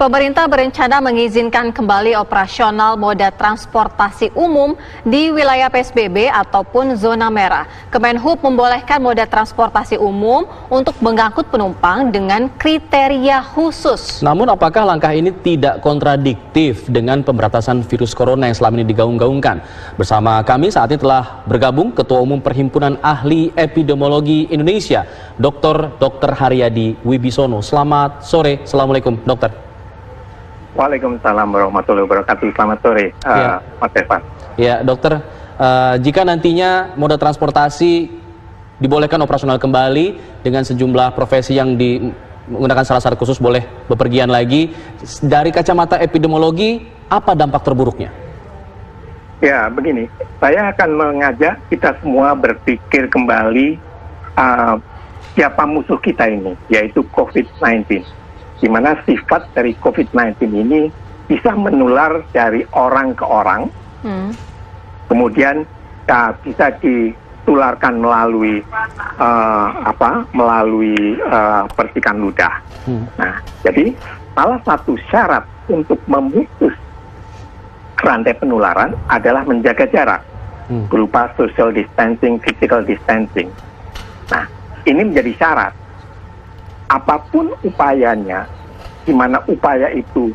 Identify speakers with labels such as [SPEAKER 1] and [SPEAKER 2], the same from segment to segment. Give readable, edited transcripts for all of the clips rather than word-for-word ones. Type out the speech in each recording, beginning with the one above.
[SPEAKER 1] Pemerintah berencana mengizinkan kembali operasional moda transportasi umum di wilayah PSBB ataupun zona merah. Kemenhub membolehkan moda transportasi umum untuk mengangkut penumpang dengan kriteria khusus.
[SPEAKER 2] Namun apakah langkah ini tidak kontradiktif dengan pemberantasan virus corona yang selama ini digaung-gaungkan? Bersama kami saat ini telah bergabung Ketua Umum Perhimpunan Ahli Epidemiologi Indonesia, Dr. Haryadi Wibisono. Selamat sore. Assalamualaikum, dokter.
[SPEAKER 3] Waalaikumsalam warahmatullahi wabarakatuh. Selamat sore, Mas Evan.
[SPEAKER 2] Ya, dokter, jika nantinya moda transportasi dibolehkan operasional kembali dengan sejumlah profesi yang menggunakan syarat khusus boleh bepergian lagi, dari kacamata epidemiologi, apa dampak terburuknya?
[SPEAKER 3] Ya, begini, saya akan mengajak kita semua berpikir kembali siapa musuh kita ini, yaitu COVID-19. Di mana sifat dari COVID-19 ini bisa menular dari orang ke orang, kemudian bisa ditularkan melalui percikan ludah. Nah, jadi salah satu syarat untuk memutus rantai penularan adalah menjaga jarak berupa social distancing, physical distancing. Nah, ini menjadi syarat. Apapun upayanya, di mana upaya itu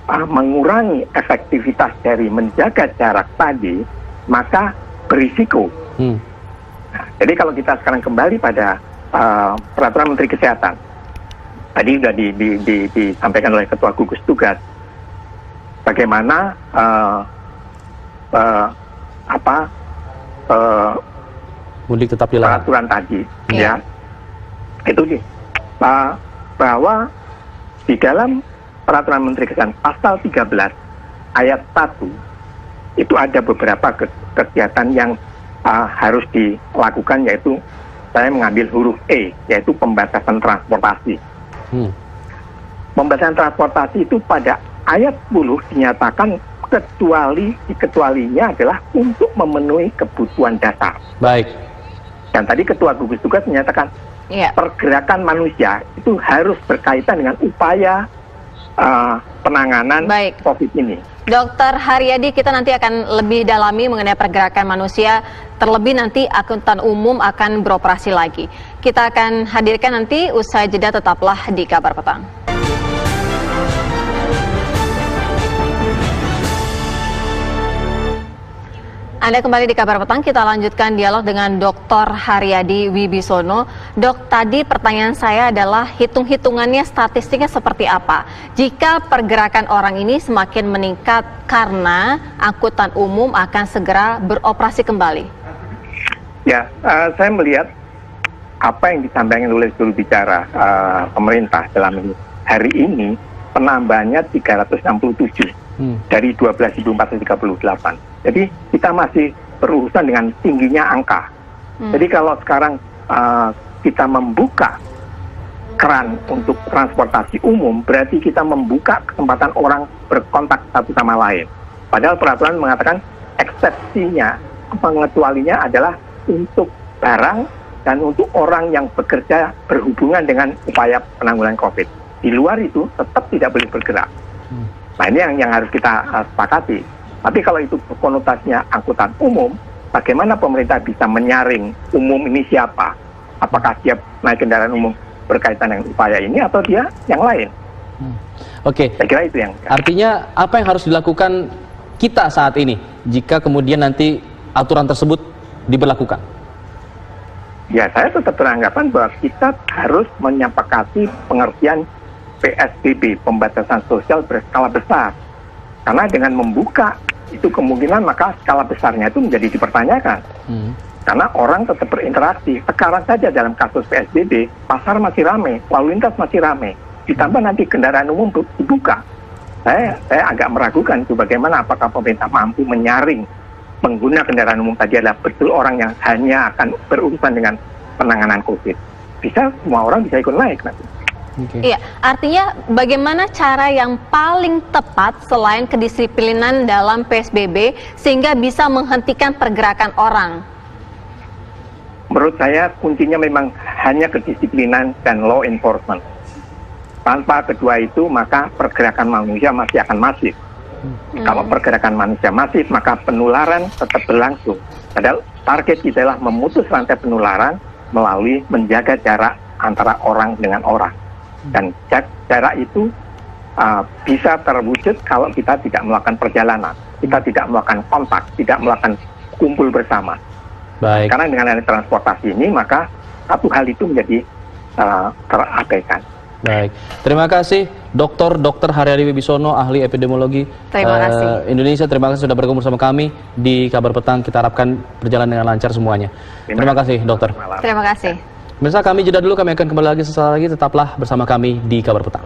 [SPEAKER 3] mengurangi efektivitas dari menjaga jarak tadi, maka berisiko. Nah, jadi kalau kita sekarang kembali pada Peraturan Menteri Kesehatan, tadi sudah disampaikan oleh Ketua Gugus Tugas, bagaimana
[SPEAKER 2] mudik tetap dilarang.
[SPEAKER 3] Peraturan tadi, ya, itu bahwa di dalam Peraturan Menteri Kesehatan pasal 13 ayat 1 itu ada beberapa kegiatan yang harus dilakukan, yaitu saya mengambil huruf E, yaitu pembatasan transportasi. Pembatasan transportasi itu pada ayat 10 dinyatakan kecualinya adalah untuk memenuhi kebutuhan dasar.
[SPEAKER 2] Baik.
[SPEAKER 3] Dan tadi Ketua Gugus Tugas menyatakan pergerakan manusia itu harus berkaitan dengan upaya penanganan COVID ini.
[SPEAKER 1] Dokter Haryadi, kita nanti akan lebih dalami mengenai pergerakan manusia, terlebih nanti angkutan umum akan beroperasi lagi. Kita akan hadirkan nanti usai jeda, tetaplah di Kabar Petang. Anda kembali di Kabar Petang, kita lanjutkan dialog dengan Dr. Haryadi Wibisono. Dok, tadi pertanyaan saya adalah hitung-hitungannya, statistiknya seperti apa? Jika pergerakan orang ini semakin meningkat karena angkutan umum akan segera beroperasi kembali.
[SPEAKER 3] Ya, saya melihat apa yang disampaikan oleh juru bicara pemerintah dalam ini. Hari ini penambahannya 367 dari 12.438. Jadi kita masih berurusan dengan tingginya angka. Jadi kalau sekarang kita membuka keran untuk transportasi umum, berarti kita membuka kesempatan orang berkontak satu sama lain. Padahal peraturan mengatakan eksepsinya, pengecualinya adalah untuk barang dan untuk orang yang bekerja berhubungan dengan upaya penanggulangan COVID. Di luar itu tetap tidak boleh bergerak. Nah, ini yang harus kita sepakati. Tapi kalau itu konotasinya angkutan umum, bagaimana pemerintah bisa menyaring umum ini siapa? Apakah dia naik kendaraan umum berkaitan dengan upaya ini atau dia yang lain?
[SPEAKER 2] Oke.
[SPEAKER 3] Saya kira itu yang.
[SPEAKER 2] Artinya apa yang harus dilakukan kita saat ini jika kemudian nanti aturan tersebut diberlakukan?
[SPEAKER 3] Ya, saya tetap beranggapan bahwa kita harus menyepakati pengertian PSBB, pembatasan sosial berskala besar. Karena dengan membuka itu kemungkinan maka skala besarnya itu menjadi dipertanyakan. Karena orang tetap berinteraksi. Sekarang saja dalam kasus PSBB, pasar masih ramai, lalu lintas masih ramai. Ditambah nanti kendaraan umum dibuka. Saya agak meragukan itu bagaimana apakah pemerintah mampu menyaring pengguna kendaraan umum tadi adalah betul orang yang hanya akan berurusan dengan penanganan COVID. Bisa, semua orang bisa ikut naik nanti.
[SPEAKER 1] Iya, artinya bagaimana cara yang paling tepat selain kedisiplinan dalam PSBB sehingga bisa menghentikan pergerakan orang?
[SPEAKER 3] Menurut saya kuncinya memang hanya kedisiplinan dan law enforcement. Tanpa kedua itu, maka pergerakan manusia masih akan masif. Kalau pergerakan manusia masif, maka penularan tetap berlangsung. Padahal target kita adalah memutus rantai penularan melalui menjaga jarak antara orang dengan orang. Dan jarak itu bisa terwujud kalau kita tidak melakukan perjalanan, kita tidak melakukan kontak, tidak melakukan kumpul bersama.
[SPEAKER 2] Baik.
[SPEAKER 3] Karena dengan adanya transportasi ini, maka satu hal itu menjadi terabaikan.
[SPEAKER 2] Baik, terima kasih Dr. Haryadi Wibisono, ahli epidemiologi Indonesia. Terima kasih sudah bergabung bersama kami di Kabar Petang. Kita harapkan berjalan dengan lancar semuanya. Terima kasih, dokter.
[SPEAKER 1] Terima kasih.
[SPEAKER 2] Pemirsa, kami jeda dulu. Kami akan kembali lagi sesaat lagi. Tetaplah bersama kami di Kabar Petang.